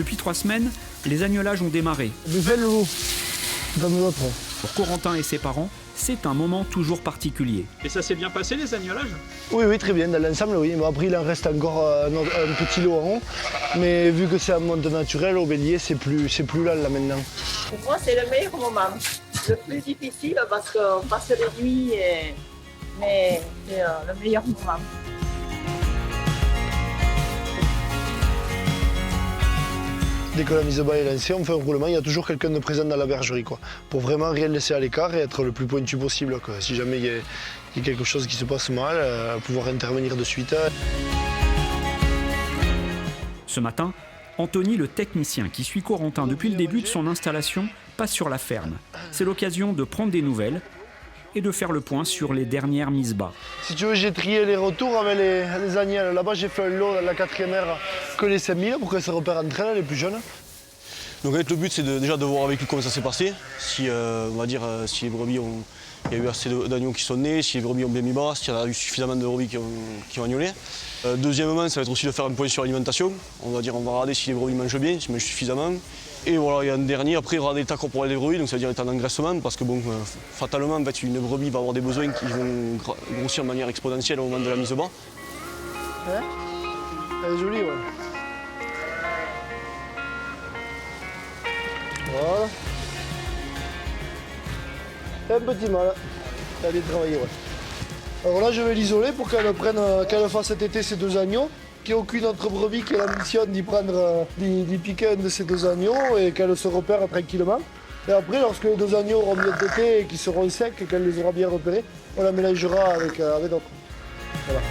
Depuis 3 semaines, les agnelages ont démarré. Fais-le-vous, comme l'autre. Pour Corentin et ses parents, c'est un moment toujours particulier. Et ça s'est bien passé les agnelages? Oui, oui, très bien, dans l'ensemble, oui. Bon, après, il en reste encore un petit lot en haut. Mais vu que c'est un monde naturel, au bélier, c'est plus là maintenant. Pour moi, c'est le meilleur moment. Le plus difficile parce qu'on passe les nuits, mais c'est le meilleur moment. Dès que la mise bas est lancée, on fait un roulement, il y a toujours quelqu'un de présent dans la bergerie, quoi, pour vraiment rien laisser à l'écart et être le plus pointu possible, quoi. Si jamais il y a quelque chose qui se passe mal, pouvoir intervenir de suite. Ce matin, Anthony, le technicien qui suit Corentin depuis le début de son installation, passe sur la ferme. C'est l'occasion de prendre des nouvelles et de faire le point sur les dernières mises bas. Si tu veux, j'ai trié les retours avec les agnelles. Là-bas, j'ai fait un lot, la 4e ère, que les 5000 pour qu'elles se repèrent entre elles, les plus jeunes. Donc le but, c'est déjà de voir avec lui comment ça s'est passé. Si, on va dire, si les brebis il y a eu assez d'agneaux qui sont nés, si les brebis ont bien mis bas, s'il y a eu suffisamment de brebis qui ont agnolé. Deuxièmement, ça va être aussi de faire un point sur l'alimentation. On va regarder si les brebis mangent bien, s'ils mangent suffisamment. Et voilà, il y a un dernier, après, regarder l'état corporel des brebis, donc ça veut dire l'état d'engraissement, parce que bon, fatalement, en fait, une brebis va avoir des besoins qui vont grossir de manière exponentielle au moment de la mise bas. Ouais. Elle est jolie, ouais. Voilà. Un petit mâle. Elle a bien travaillé, ouais. Alors là, je vais l'isoler pour qu'elle fasse cet été ces 2 agneaux. Qu'il n'y ait aucune autre brebis qui ait l'ambition d'y piquer un de ces 2 agneaux et qu'elle se repère tranquillement. Et après, lorsque les 2 agneaux auront bien tété et qu'ils seront secs et qu'elle les aura bien repérés, on la mélangera avec d'autres. Voilà.